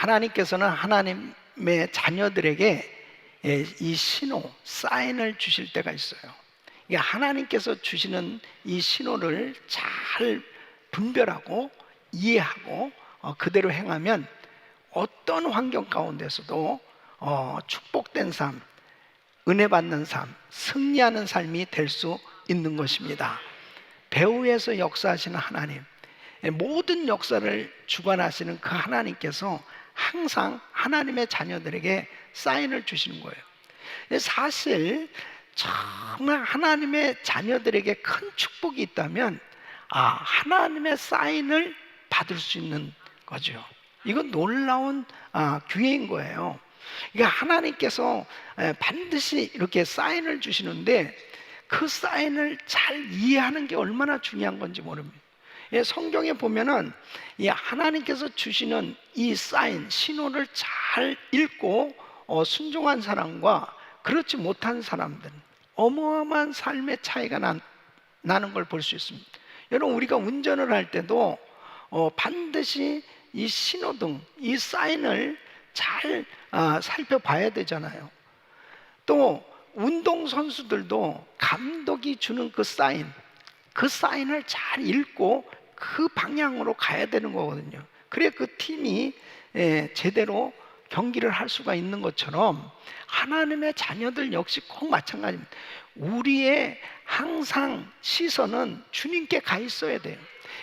하나님께서는 하나님의 자녀들에게 이 신호, 사인을 주실 때가 있어요. 이게 하나님께서 주시는 이 신호를 잘 분별하고 이해하고 그대로 행하면 어떤 환경 가운데서도 축복된 삶, 은혜 받는 삶, 승리하는 삶이 될 수 있는 것입니다. 배후에서 역사하시는 하나님, 모든 역사를 주관하시는 그 하나님께서 항상 하나님의 자녀들에게 사인을 주시는 거예요. 사실 정말 하나님의 자녀들에게 큰 축복이 있다면 하나님의 사인을 받을 수 있는 거죠. 이건 놀라운 기회인 거예요. 그러니까 하나님께서 반드시 이렇게 사인을 주시는데 그 사인을 잘 이해하는 게 얼마나 중요한 건지 모릅니다. 성경에 보면은 이 하나님께서 주시는 이 사인, 신호를 잘 읽고 순종한 사람과 그렇지 못한 사람들은 어마어마한 삶의 차이가 나는 걸 볼 수 있습니다. 여러분, 우리가 운전을 할 때도 반드시 이 신호등, 이 사인을 잘 살펴봐야 되잖아요. 또 운동선수들도 감독이 주는 그 사인을 잘 읽고 그 방향으로 가야 되는 거거든요. 그래야 그 팀이 제대로 경기를 할 수가 있는 것처럼 하나님의 자녀들 역시 꼭 마찬가지입니다. 우리의 항상 시선은 주님께 가 있어야 돼요.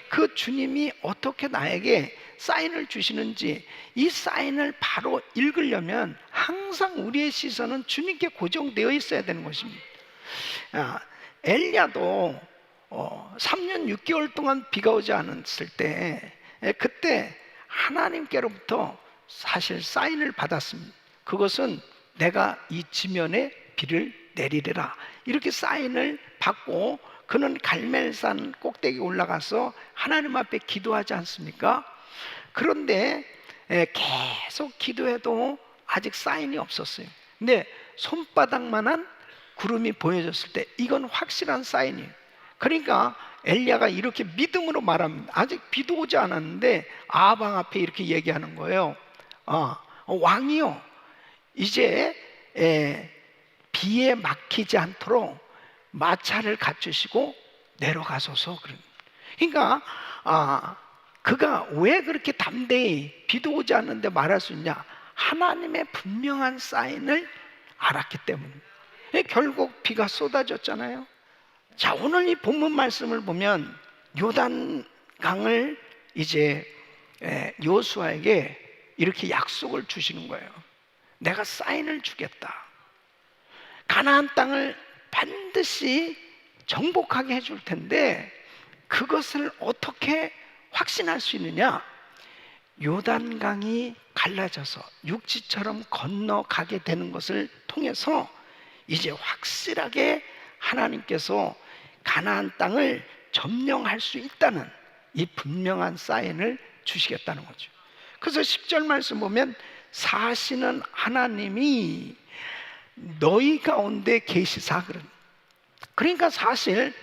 그 주님이 어떻게 나에게 사인을 주시는지 이 사인을 바로 읽으려면 항상 우리의 시선은 주님께 고정되어 있어야 되는 것입니다. 엘리야도 3년 6개월 동안 비가 오지 않았을 때 그때 하나님께로부터 사실 사인을 받았습니다. 그것은 내가 이 지면에 비를 내리리라, 이렇게 사인을 받고 그는 갈멜산 꼭대기에 올라가서 하나님 앞에 기도하지 않습니까? 그런데 계속 기도해도 아직 사인이 없었어요. 근데 손바닥만한 구름이 보여졌을 때 이건 확실한 사인이에요. 그러니까 엘리야가 이렇게 믿음으로 말합니다. 아직 비도 오지 않았는데 아방 앞에 이렇게 얘기하는 거예요. 왕이요, 이제 비에 막히지 않도록 마차를 갖추시고 내려가소서. 그러니까 그가 왜 그렇게 담대히 비도 오지 않는데 말할 수 있냐? 하나님의 분명한 사인을 알았기 때문에. 결국 비가 쏟아졌잖아요. 자, 오늘 이 본문 말씀을 보면 요단강을 이제 여호수아에게 이렇게 약속을 주시는 거예요. 내가 사인을 주겠다. 가나안 땅을 반드시 정복하게 해줄 텐데 그것을 어떻게 확신할 수 있느냐? 요단강이 갈라져서 육지처럼 건너가게 되는 것을 통해서 이제 확실하게 하나님께서 가나안 땅을 점령할 수 있다는 이 분명한 사인을 주시겠다는 거죠. 그래서 10절 말씀 보면 사시는 하나님이 너희 가운데 계시사. 그러니까 사실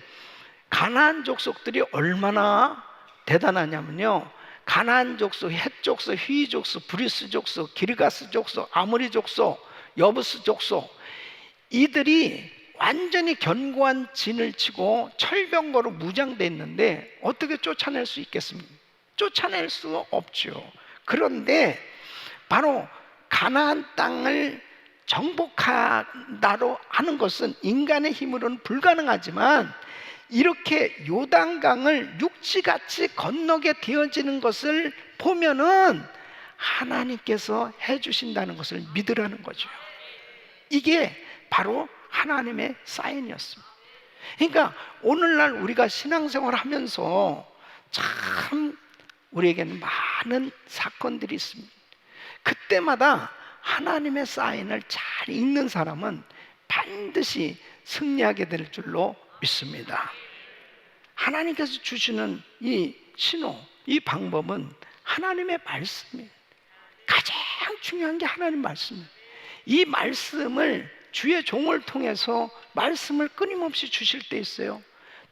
가나안 족속들이 얼마나 대단하냐면요, 가나안 족속, 헷 족속, 휘 족속, 브리스 족속, 기르가스 족속, 아모리 족속, 여부스 족속, 이들이 완전히 견고한 진을 치고 철병거로 무장되어 있는데 어떻게 쫓아낼 수 있겠습니까? 쫓아낼 수 없죠. 그런데 바로 가나안 땅을 정복한다로 하는 것은 인간의 힘으로는 불가능하지만 이렇게 요단강을 육지같이 건너게 되어지는 것을 보면은 하나님께서 해주신다는 것을 믿으라는 거죠. 이게 바로 하나님의 사인이었습니다. 그러니까 오늘날 우리가 신앙생활을 하면서 참 우리에게는 많은 사건들이 있습니다. 그때마다 하나님의 사인을 잘 읽는 사람은 반드시 승리하게 될 줄로 믿습니다. 하나님께서 주시는 이 신호, 이 방법은 하나님의 말씀이에요. 가장 중요한 게 하나님 말씀이에요. 이 말씀을 주의 종을 통해서 말씀을 끊임없이 주실 때 있어요.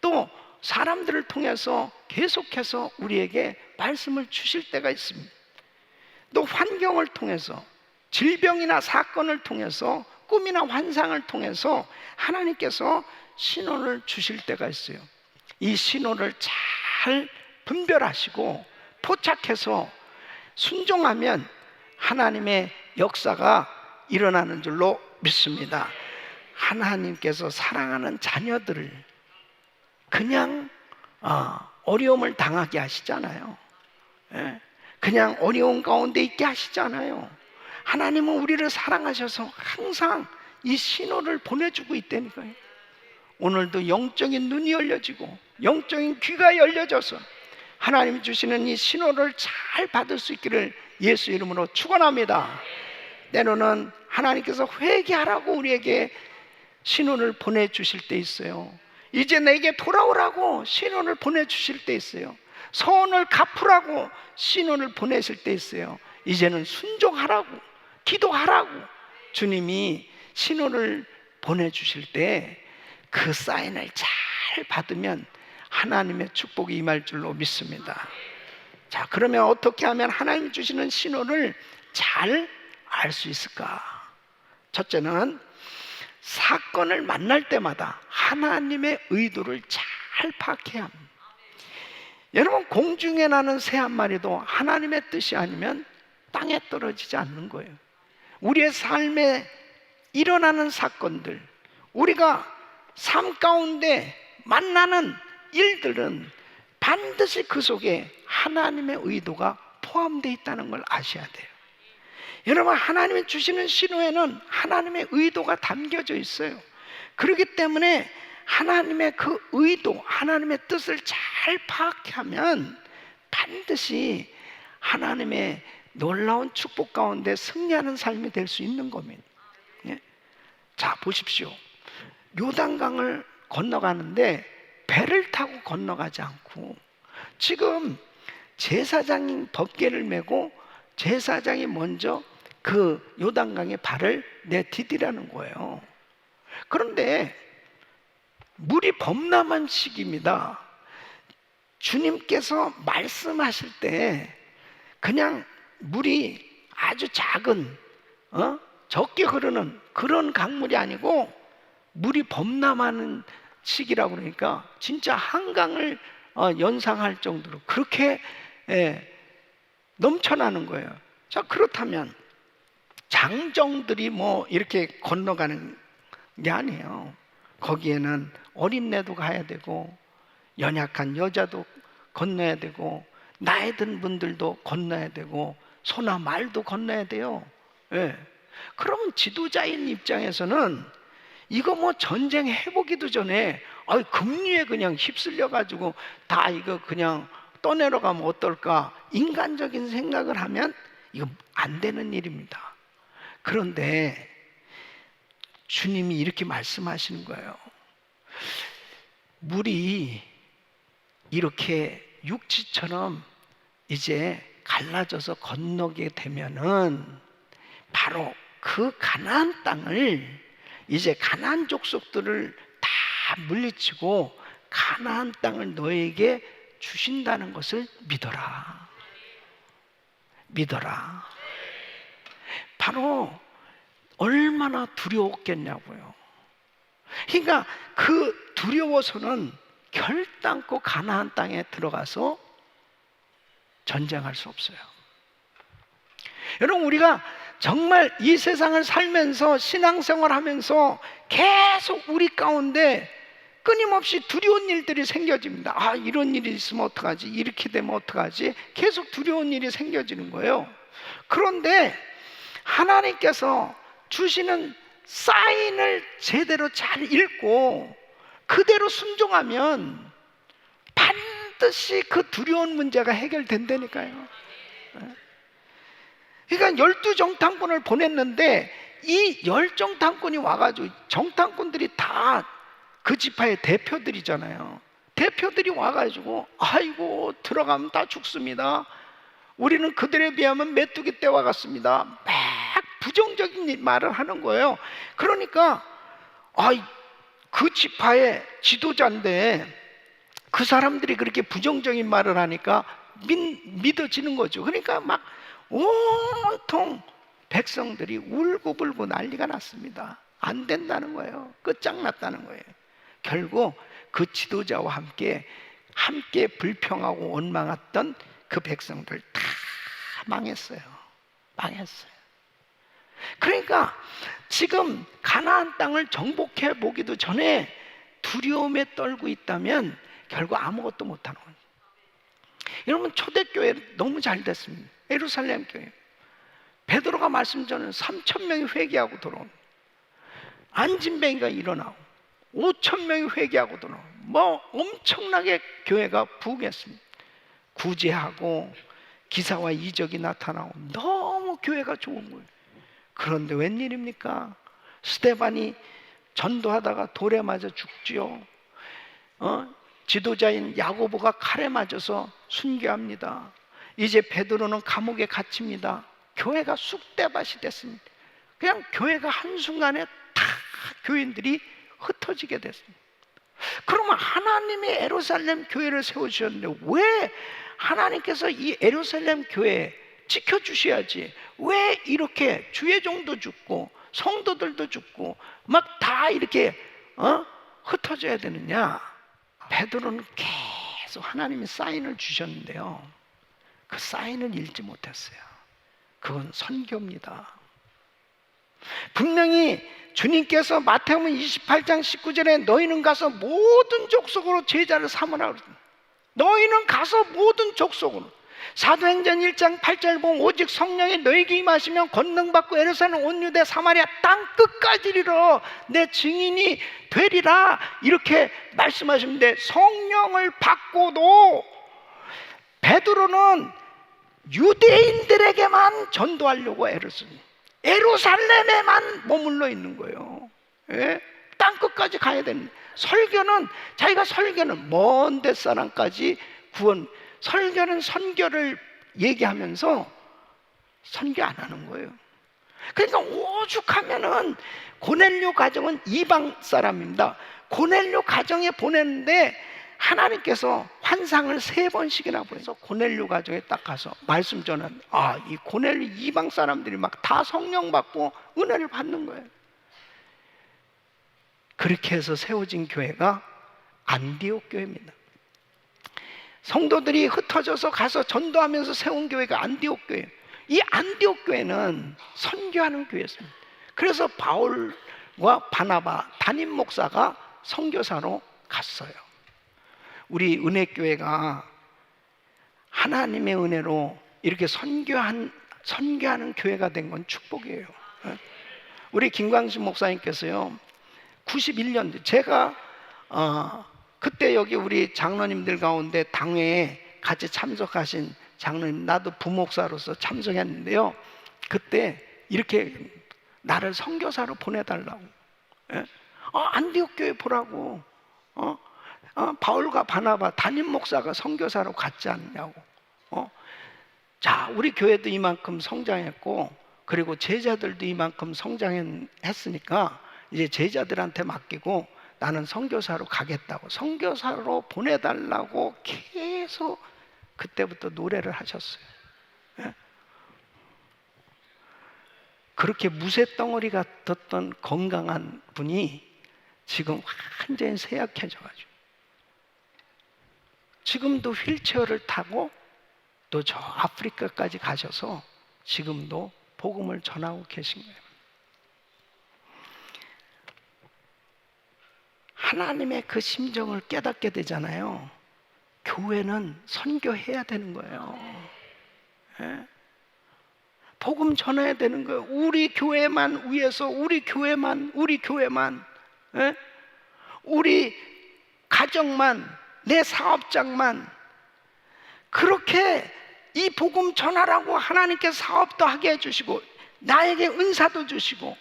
또 사람들을 통해서 계속해서 우리에게 말씀을 주실 때가 있습니다. 또 환경을 통해서, 질병이나 사건을 통해서, 꿈이나 환상을 통해서 하나님께서 신호를 주실 때가 있어요. 이 신호를 잘 분별하시고 포착해서 순종하면 하나님의 역사가 일어나는 줄로 믿습니다. 하나님께서 사랑하는 자녀들을 그냥 어려움을 당하게 하시잖아요. 그냥 어려운 가운데 있게 하시잖아요. 하나님은 우리를 사랑하셔서 항상 이 신호를 보내주고 있다니까요. 오늘도 영적인 눈이 열려지고 영적인 귀가 열려져서 하나님 주시는 이 신호를 잘 받을 수 있기를 예수 이름으로 축원합니다. 때로는 하나님께서 회개하라고 우리에게 신호를 보내주실 때 있어요. 이제 내게 돌아오라고 신호를 보내주실 때 있어요. 서원을 갚으라고 신호를 보내실 때 있어요. 이제는 순종하라고, 기도하라고 주님이 신호를 보내주실 때 그 사인을 잘 받으면 하나님의 축복이 임할 줄로 믿습니다. 자, 그러면 어떻게 하면 하나님 주시는 신호를 잘 알 수 있을까? 첫째는 사건을 만날 때마다 하나님의 의도를 잘 파악해야 합니다. 여러분, 공중에 나는 새 한 마리도 하나님의 뜻이 아니면 땅에 떨어지지 않는 거예요. 우리의 삶에 일어나는 사건들, 우리가 삶 가운데 만나는 일들은 반드시 그 속에 하나님의 의도가 포함되어 있다는 걸 아셔야 돼요. 여러분, 하나님이 주시는 신호에는 하나님의 의도가 담겨져 있어요. 그렇기 때문에 하나님의 그 의도, 하나님의 뜻을 잘 파악하면 반드시 하나님의 놀라운 축복 가운데 승리하는 삶이 될 수 있는 겁니다. 자, 보십시오. 요단강을 건너가는데 배를 타고 건너가지 않고 지금 제사장인 법궤를 메고 제사장이 먼저 그 요단강에 발을 내디디라는 거예요. 그런데 물이 범람한 시기입니다. 주님께서 말씀하실 때 그냥 물이 아주 작은 적게 흐르는 그런 강물이 아니고 물이 범람하는 시기라고 그러니까 진짜 한강을 연상할 정도로 그렇게 넘쳐나는 거예요. 자, 그렇다면 장정들이 뭐 이렇게 건너가는 게 아니에요. 거기에는 어린애도 가야 되고 연약한 여자도 건너야 되고 나이 든 분들도 건너야 되고 소나 말도 건너야 돼요. 그러면 지도자인 입장에서는 이거 뭐 전쟁 해보기도 전에 급류에 그냥 휩쓸려 가지고 다 이거 그냥 떠내려가면 어떨까 인간적인 생각을 하면 이거 안 되는 일입니다. 그런데 주님이 이렇게 말씀하시는 거예요. 물이 이렇게 육지처럼 이제 갈라져서 건너게 되면은 바로 그 가나안 땅을 이제 가나안 족속들을 다 물리치고 가나안 땅을 너에게 주신다는 것을 믿어라. 믿어라. 바로 얼마나 두려웠겠냐고요. 그러니까 그 두려워서는 결단코 가나안 땅에 들어가서 전쟁할 수 없어요. 여러분, 우리가 정말 이 세상을 살면서 신앙생활 하면서 계속 우리 가운데 끊임없이 두려운 일들이 생겨집니다. 이런 일이 있으면 어떡하지? 이렇게 되면 어떡하지? 계속 두려운 일이 생겨지는 거예요. 그런데 하나님께서 주시는 사인을 제대로 잘 읽고 그대로 순종하면 반드시 그 두려운 문제가 해결된다니까요. 그러니까 12정탐꾼을 보냈는데 이 10정탐꾼이 와가지고 정탐꾼들이 다 그 지파의 대표들이잖아요. 대표들이 와가지고 아이고 들어가면 다 죽습니다. 우리는 그들에 비하면 메뚜기 떼와 같습니다. 막 부정적인 말을 하는 거예요. 그러니까 그 지파의 지도자인데 그 사람들이 그렇게 부정적인 말을 하니까 믿어지는 거죠. 그러니까 막 온통 백성들이 울고불고 난리가 났습니다. 안 된다는 거예요. 끝장났다는 거예요. 결국 그 지도자와 함께 불평하고 원망했던 그 백성들 다 망했어요. 망했어요. 그러니까 지금 가나안 땅을 정복해 보기도 전에 두려움에 떨고 있다면 결국 아무것도 못하는 거예요. 여러분, 초대교회 너무 잘 됐습니다. 예루살렘 교회 베드로가 말씀 전에 3,000명이 회개하고 돌아오는, 안진뱅이가 일어나고 5,000명이 회개하고 돌아오고, 뭐 엄청나게 교회가 부흥했습니다. 구제하고 기사와 이적이 나타나고 너무 교회가 좋은 거예요. 그런데 웬일입니까? 스데반이 전도하다가 돌에 맞아 죽지요. 지도자인 야고보가 칼에 맞아서 순교합니다. 이제 베드로는 감옥에 갇힙니다. 교회가 쑥대밭이 됐습니다. 그냥 교회가 한순간에 다 교인들이 흩어지게 됐습니다. 그러면 하나님이 예루살렘 교회를 세워주셨는데 왜 하나님께서 이 예루살렘 교회 지켜주셔야지 왜 이렇게 주회종도 죽고 성도들도 죽고 막 다 이렇게 흩어져야 되느냐? 베드로는 계속 하나님이 사인을 주셨는데요, 그 사인을 읽지 못했어요. 그건 선교입니다. 분명히 주님께서 마태복음 28장 19절에 너희는 가서 모든 족속으로 제자를 삼으라 그랬습니다. 너희는 가서 모든 족속으로. 사도행전 1장 8절 보면 오직 성령이 너희에게 임하시면 권능받고 예루살렘 온 유대 사마리아 땅 끝까지 이르러 내 증인이 되리라 이렇게 말씀하시는데, 성령을 받고도 베드로는 유대인들에게만 전도하려고 예루살렘에만 머물러 있는 거예요. 예? 땅 끝까지 가야 되는, 설교는 먼 데 사람까지 설교는 선교를 얘기하면서 선교 안 하는 거예요. 그러니까 오죽하면은 고넬료 가정은 이방 사람입니다. 고넬료 가정에 보냈는데 하나님께서 환상을 3번씩이나 보내서 고넬료 가정에 딱 가서 말씀 전한, 이 고넬료 이방 사람들이 막 다 성령 받고 은혜를 받는 거예요. 그렇게 해서 세워진 교회가 안디옥 교회입니다. 성도들이 흩어져서 가서 전도하면서 세운 교회가 안디옥 교회. 이 안디옥 교회는 선교하는 교회였습니다. 그래서 바울과 바나바 담임 목사가 선교사로 갔어요. 우리 은혜교회가 하나님의 은혜로 이렇게 선교하는 교회가 된 건 축복이에요. 우리 김광신 목사님께서요, 91년 제가 그때 여기 우리 장로님들 가운데 당회에 같이 참석하신 장로님, 나도 부목사로서 참석했는데요, 그때 이렇게 나를 선교사로 보내달라고, 안디옥 교회 보라고, 바울과 바나바 담임 목사가 선교사로 갔지 않냐고. 자, 우리 교회도 이만큼 성장했고, 그리고 제자들도 이만큼 성장했으니까 이제 제자들한테 맡기고 나는 선교사로 가겠다고, 선교사로 보내달라고 계속 그때부터 노래를 하셨어요. 그렇게 무쇠덩어리 같았던 건강한 분이 지금 완전히 쇠약해져가지고 지금도 휠체어를 타고 또 저 아프리카까지 가셔서 지금도 복음을 전하고 계신 거예요. 하나님의 그 심정을 깨닫게 되잖아요. 교회는 선교해야 되는 거예요. 복음 전해야 되는 거예요. 우리 교회만 위해서, 우리 교회만, 우리 가정만, 내 사업장만 그렇게 이 복음 전하라고 하나님께 사업도 하게 해주시고 나에게 은사도 주시고,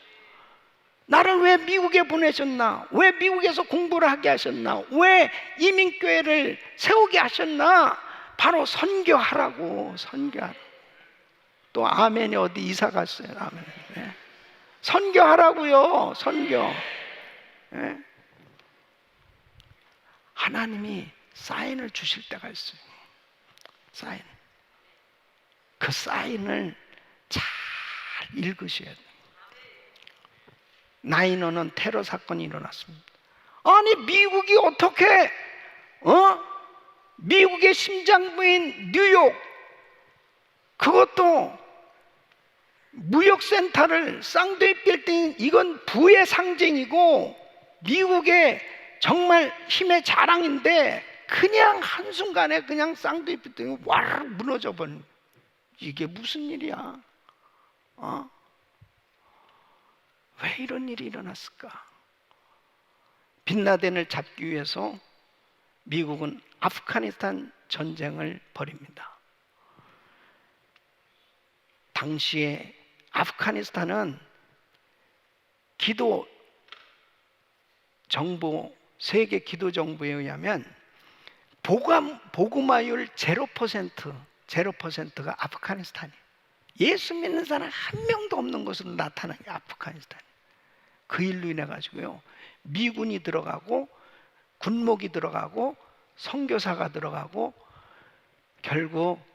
나를 왜 미국에 보내셨나? 왜 미국에서 공부를 하게 하셨나? 왜 이민교회를 세우게 하셨나? 바로 선교하라고, 선교하라고. 또 아멘이 어디 이사 갔어요? 아멘. 네. 선교하라고요, 선교. 네. 하나님이 사인을 주실 때가 있어요. 사인. 그 사인을 잘 읽으셔야 돼요. 나인원은 테러 사건이 일어났습니다. 아니 미국이 어떻게 미국의 심장부인 뉴욕, 그것도 무역센터를, 쌍둥이 빌딩, 이건 부의 상징이고 미국의 정말 힘의 자랑인데 그냥 한순간에 그냥 쌍둥이 빌딩이 와르르 무너져 버린, 이게 무슨 일이야? 왜 이런 일이 일어났을까? 빈라덴을 잡기 위해서 미국은 아프가니스탄 전쟁을 벌입니다. 당시에 아프가니스탄은 기도 정보, 세계 기도 정보에 의하면 복음화율 0%가 아프가니스탄이에요. 예수 믿는 사람 한 명도 없는 것으로 나타나는 게 아프가니스탄. 그 일로 인해 가지고요, 미군이 들어가고 군목이 들어가고 선교사가 들어가고 결국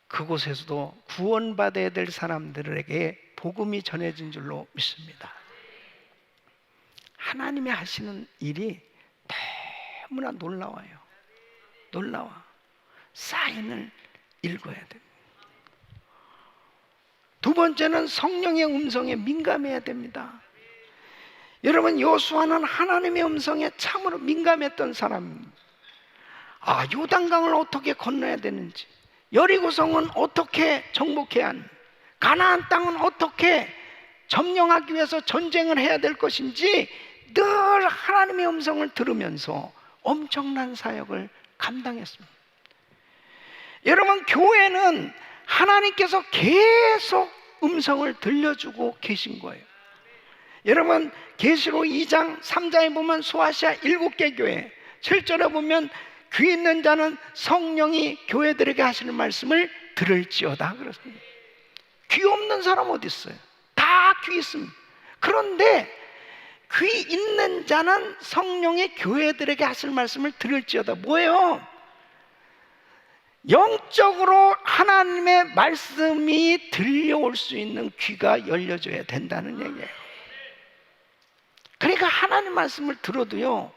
그곳에서도 구원받아야 될 사람들에게 복음이 전해진 줄로 믿습니다. 하나님이 하시는 일이 너무나 놀라워요. 놀라워. 사인을 읽어야 됩니다. 두 번째는 성령의 음성에 민감해야 됩니다. 여러분, 여호수아는 하나님의 음성에 참으로 민감했던 사람입니다. 요단강을 어떻게 건너야 되는지, 여리고성은 어떻게 정복해야 하는지, 가나안 땅은 어떻게 점령하기 위해서 전쟁을 해야 될 것인지 늘 하나님의 음성을 들으면서 엄청난 사역을 감당했습니다. 여러분, 교회는 하나님께서 계속 음성을 들려주고 계신 거예요. 여러분, 계시록 2장 3장에 보면 소아시아 7개 교회 7절에 보면 귀 있는 자는 성령이 교회들에게 하시는 말씀을 들을지어다 그렇습니다. 귀 없는 사람 어디 있어요? 다 귀 있습니다. 그런데 귀 있는 자는 성령이 교회들에게 하실 말씀을 들을지어다. 뭐예요? 영적으로 하나님의 말씀이 들려올 수 있는 귀가 열려져야 된다는 얘기예요. 그러니까 하나님 말씀을 들어도요,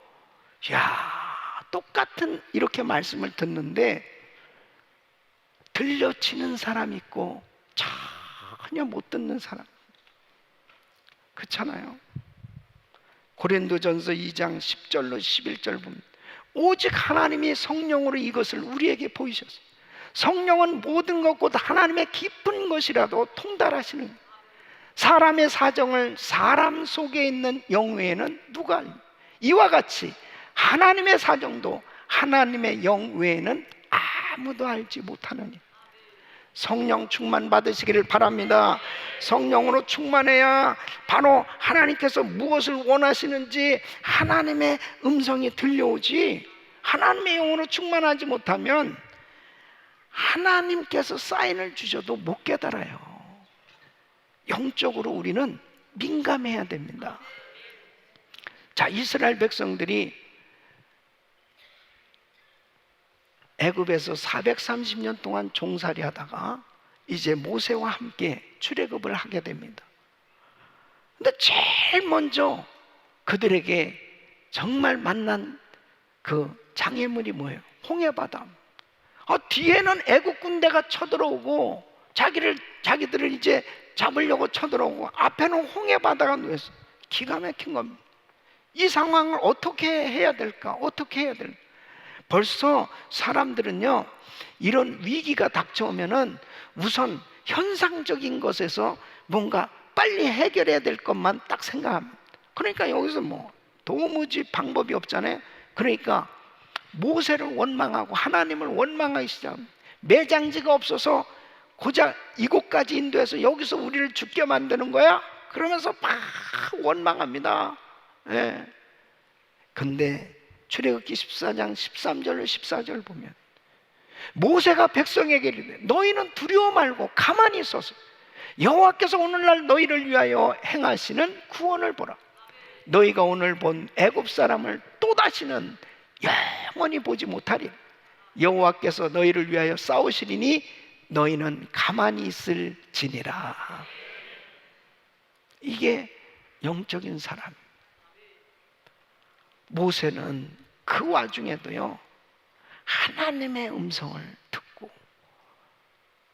똑같은 이렇게 말씀을 듣는데 들려치는 사람이 있고 전혀 못 듣는 사람, 그렇잖아요. 고린도전서 2장 10절로 11절 보면 오직 하나님이 성령으로 이것을 우리에게 보이셨어요. 성령은 모든 것보다 하나님의 깊은 것이라도 통달하시는 거예요. 사람의 사정을 사람 속에 있는 영 외에는 누가 알니? 이와 같이 하나님의 사정도 하나님의 영 외에는 아무도 알지 못하느니. 성령 충만 받으시기를 바랍니다. 성령으로 충만해야 바로 하나님께서 무엇을 원하시는지 하나님의 음성이 들려오지, 하나님의 영으로 충만하지 못하면 하나님께서 사인을 주셔도 못 깨달아요. 영적으로 우리는 민감해야 됩니다. 자, 이스라엘 백성들이 애굽에서 430년 동안 종살이 하다가 이제 모세와 함께 출애굽을 하게 됩니다. 근데 제일 먼저 그들에게 정말 만난 그 장애물이 뭐예요? 홍해바다. 뒤에는 애굽 군대가 쳐들어오고 자기들을 이제 잡으려고 쳐들어오고 앞에는 홍해바다가 놓였어. 기가 막힌 겁니다. 이 상황을 어떻게 해야 될까? 어떻게 해야 될까? 벌써 사람들은요, 이런 위기가 닥쳐오면은 우선 현상적인 것에서 뭔가 빨리 해결해야 될 것만 딱 생각합니다. 그러니까 여기서 도무지 방법이 없잖아요. 그러니까 모세를 원망하고 하나님을 원망하기 시작합니다. 매장지가 없어서 고작 이곳까지 인도해서 여기서 우리를 죽게 만드는 거야? 그러면서 막 원망합니다. 예. 근데 출애굽기 14장 13절 14절 보면 모세가 백성에게 이르되 너희는 두려워 말고 가만히 있어서 여호와께서 오늘날 너희를 위하여 행하시는 구원을 보라. 너희가 오늘 본 애굽 사람을 또다시는 영원히 보지 못하리라. 여호와께서 너희를 위하여 싸우시리니 너희는 가만히 있을지니라. 이게 영적인 사람. 모세는 그 와중에도요, 하나님의 음성을 듣고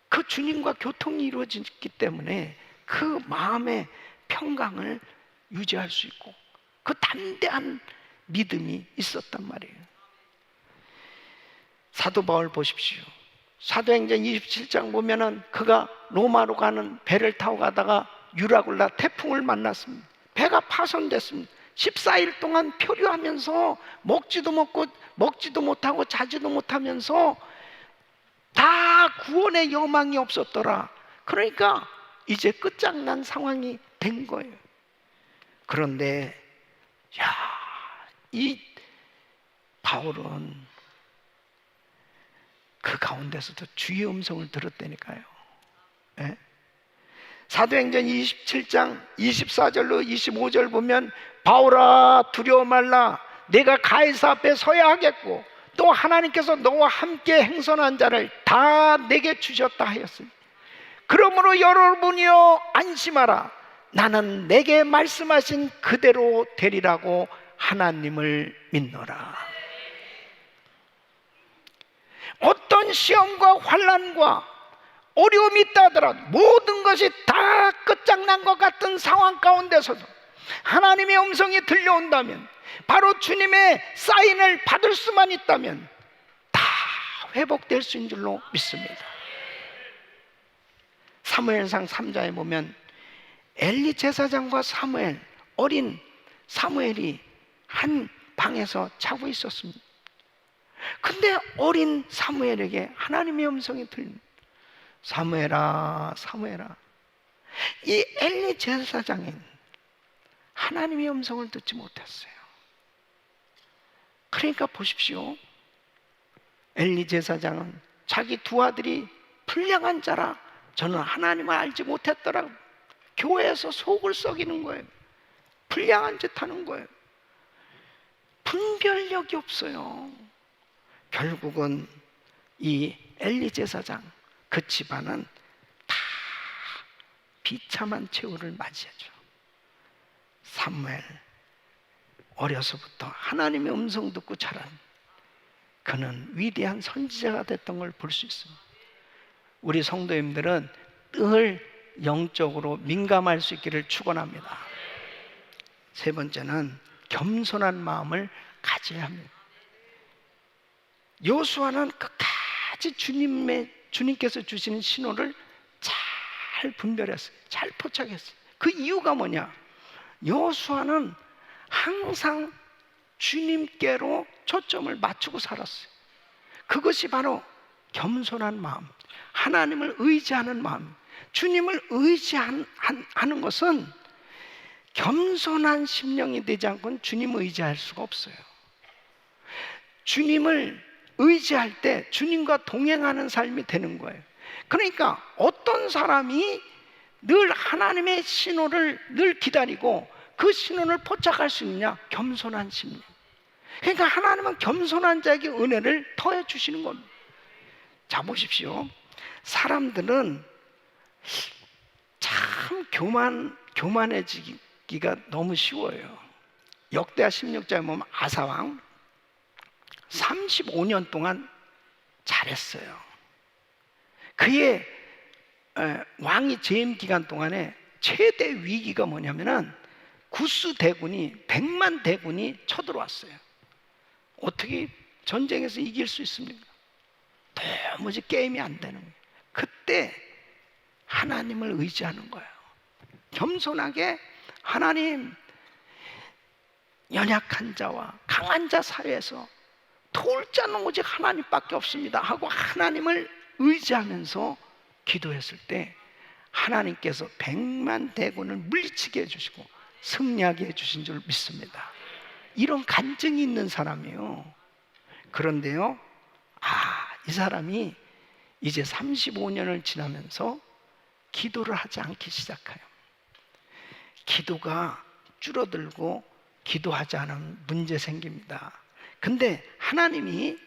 그 주님과 교통이 이루어졌기 때문에 그 마음의 평강을 유지할 수 있고 그 담대한 믿음이 있었단 말이에요. 사도 바울 보십시오. 사도행전 27장 보면은 그가 로마로 가는 배를 타고 가다가 유라굴라 태풍을 만났습니다. 배가 파손됐습니다. 14일 동안 표류하면서 먹지도 못하고 자지도 못하면서 다 구원의 여망이 없었더라. 그러니까 이제 끝장난 상황이 된 거예요. 그런데 이 바울은 그 가운데서도 주의 음성을 들었다니까요. 예? 사도행전 27장 24절로 25절 보면 바울아 두려워 말라. 내가 가이사 앞에 서야 하겠고 또 하나님께서 너와 함께 행선한 자를 다 내게 주셨다 하였으니 그러므로 여러분이여 안심하라. 나는 내게 말씀하신 그대로 되리라고 하나님을 믿노라. 어떤 시험과 환난과 어려움이 있다 하더라도 모든 것이 다 끝장난 것 같은 상황 가운데서도 하나님의 음성이 들려온다면, 바로 주님의 사인을 받을 수만 있다면 다 회복될 수 있는 줄로 믿습니다. 사무엘상 3장에 보면 엘리 제사장과 사무엘, 어린 사무엘이 한 방에서 자고 있었습니다. 근데 어린 사무엘에게 하나님의 음성이 들립니다. 사무엘아, 사무엘아. 이 엘리 제사장은 하나님의 음성을 듣지 못했어요. 그러니까 보십시오. 엘리 제사장은 자기 두 아들이 불량한 자라 저는 하나님을 알지 못했더라고. 교회에서 속을 썩이는 거예요. 불량한 짓 하는 거예요. 분별력이 없어요. 결국은 이 엘리 제사장, 그 집안은 다 비참한 최후를 맞이하죠. 사무엘, 어려서부터 하나님의 음성 듣고 자란 그는 위대한 선지자가 됐던 걸 볼 수 있습니다. 우리 성도님들은 늘 영적으로 민감할 수 있기를 축원합니다. 세 번째는 겸손한 마음을 가져야 합니다. 여호수아는 끝까지 주님께서 주시는 신호를 잘 분별했어요. 잘 포착했어요. 그 이유가 뭐냐? 여호수아는 항상 주님께로 초점을 맞추고 살았어요. 그것이 바로 겸손한 마음, 하나님을 의지하는 마음. 주님을 의지하는 것은 겸손한 심령이 되지 않고는 주님을 의지할 수가 없어요. 주님을 의지할 때 주님과 동행하는 삶이 되는 거예요. 그러니까 어떤 사람이 늘 하나님의 신호를 늘 기다리고 그 신호를 포착할 수 있느냐? 겸손한 심령. 그러니까 하나님은 겸손한 자에게 은혜를 더해 주시는 겁니다. 자, 보십시오. 사람들은 참 교만해지기가 너무 쉬워요. 역대하 16장에 보면 아사왕 35년 동안 잘했어요. 그의 왕이 재임 기간 동안에 최대 위기가 뭐냐면은 구스 대군이 100만 대군이 쳐들어왔어요. 어떻게 전쟁에서 이길 수 있습니까? 도무지 게임이 안 되는 거예요. 그때 하나님을 의지하는 거예요. 겸손하게 하나님, 연약한 자와 강한 자 사이에서 도울 자는 오직 하나님밖에 없습니다 하고 하나님을 의지하면서 기도했을 때 하나님께서 100만 대군을 물리치게 해주시고 승리하게 해주신 줄 믿습니다. 이런 간증이 있는 사람이에요. 그런데요, 이 사람이 이제 35년을 지나면서 기도를 하지 않기 시작해요. 기도가 줄어들고 기도하지 않으면 문제 생깁니다. 근데 하나님이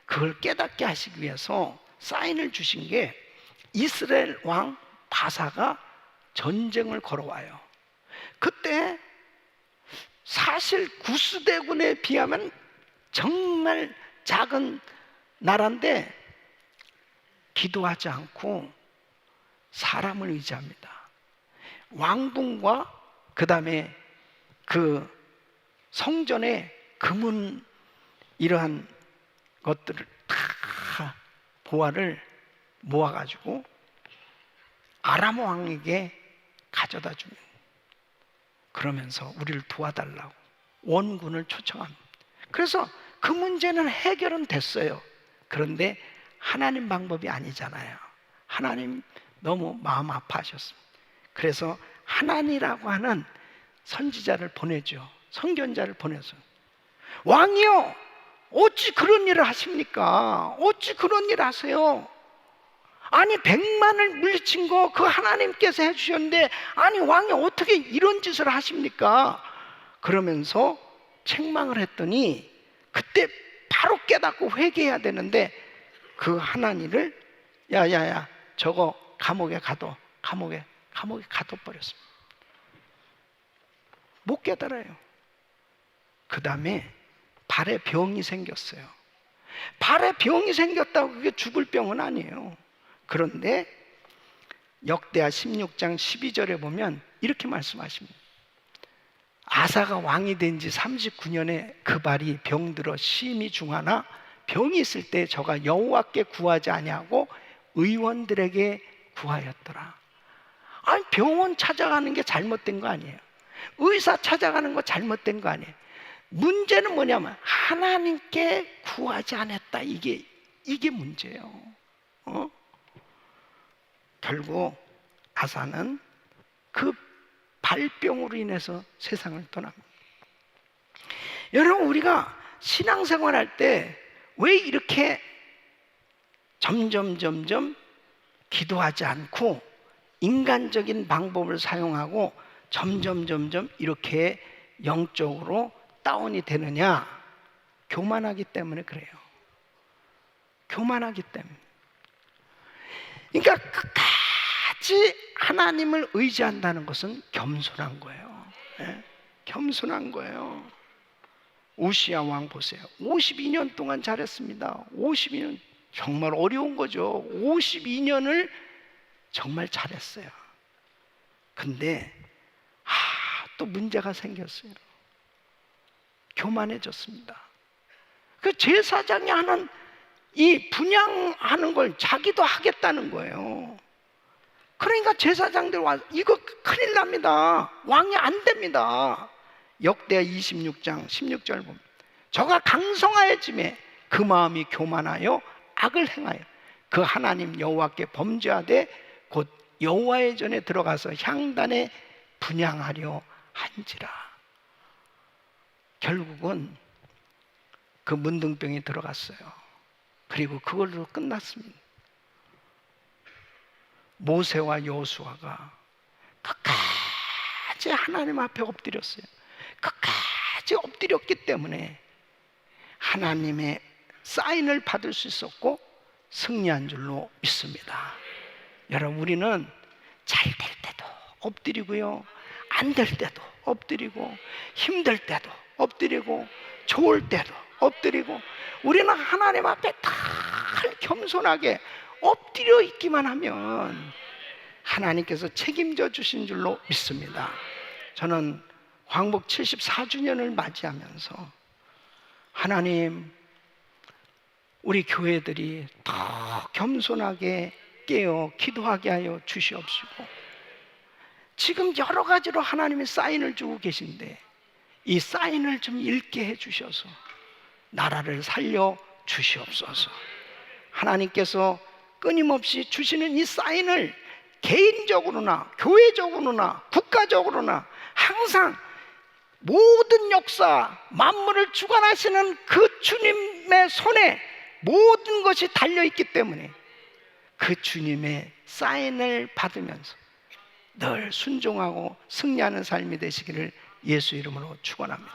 그걸 깨닫게 하시기 위해서 사인을 주신 게 이스라엘 왕 바사가 전쟁을 걸어와요. 그때 사실 구스대군에 비하면 정말 작은 나라인데 기도하지 않고 사람을 의지합니다. 왕궁과 그 다음에 그 성전의 금은 이러한 것들을 다 보화를 모아가지고 아람 왕에게 가져다 주면, 그러면서 우리를 도와달라고 원군을 초청합니다. 그래서 그 문제는 해결은 됐어요. 그런데 하나님 방법이 아니잖아요. 하나님 너무 마음 아파하셨습니다. 그래서 하나니라고 하는 선지자를 보내죠. 선견자를 보내서, 왕이요, 어찌 그런 일을 하십니까? 어찌 그런 일을 하세요? 아니 100만을 물리친 거 그 하나님께서 해주셨는데, 아니 왕이 어떻게 이런 짓을 하십니까? 그러면서 책망을 했더니, 그때 바로 깨닫고 회개해야 되는데 그 하나니를 야야야 저거 감옥에 가둬버렸습니다. 못 깨달아요. 그 다음에 발에 병이 생겼어요. 발에 병이 생겼다고 그게 죽을 병은 아니에요. 그런데 역대하 16장 12절에 보면 이렇게 말씀하십니다. 아사가 왕이 된 지 39년에 그 발이 병들어 심히 중하나 병이 있을 때 저가 여호와께 구하지 아니하고 의원들에게 구하였더라. 아니 병원 찾아가는 게 잘못된 거 아니에요. 의사 찾아가는 거 잘못된 거 아니에요. 문제는 뭐냐면 하나님께 구하지 않았다. 이게 문제예요. 결국 아사는 그 발병으로 인해서 세상을 떠납니다. 여러분, 우리가 신앙생활 할 때 왜 이렇게 점점 기도하지 않고 인간적인 방법을 사용하고 점점 이렇게 영적으로 다운이 되느냐? 교만하기 때문에 그래요. 교만하기 때문에. 그러니까 끝까지 하나님을 의지한다는 것은 겸손한 거예요. 네? 겸손한 거예요. 우시야 왕 보세요. 52년 동안 잘했습니다. 52년 정말 어려운 거죠. 52년을 정말 잘했어요. 근데 또 문제가 생겼어요. 교만해졌습니다. 그 제사장이 하는 이 분향하는 걸 자기도 하겠다는 거예요. 그러니까 제사장들 와서 이거 큰일 납니다. 왕이 안 됩니다. 역대하 26장 16절 보면 저가 강성하여짐에 그 마음이 교만하여 악을 행하여 그 하나님 여호와께 범죄하되 곧 여호와의 전에 들어가서 향단에 분향하려 한지라. 결국은 그 문둥병이 들어갔어요. 그리고 그걸로 끝났습니다. 모세와 여호수아가 끝까지 하나님 앞에 엎드렸어요. 끝까지 엎드렸기 때문에 하나님의 사인을 받을 수 있었고 승리한 줄로 믿습니다. 여러분, 우리는 잘 될 때도 엎드리고요, 안 될 때도 엎드리고, 힘들 때도 엎드리고, 좋을 때도 엎드리고, 우리는 하나님 앞에 다 겸손하게 엎드려 있기만 하면 하나님께서 책임져 주신 줄로 믿습니다. 저는 광복 74주년을 맞이하면서 하나님, 우리 교회들이 더 겸손하게 깨어 기도하게 하여 주시옵시고, 지금 여러 가지로 하나님의 사인을 주고 계신데 이 사인을 좀 읽게 해 주셔서 나라를 살려 주시옵소서. 하나님께서 끊임없이 주시는 이 사인을 개인적으로나 교회적으로나 국가적으로나 항상 모든 역사, 만물을 주관하시는 그 주님의 손에 모든 것이 달려있기 때문에 그 주님의 사인을 받으면서 늘 순종하고 승리하는 삶이 되시기를 예수 이름으로 축원합니다.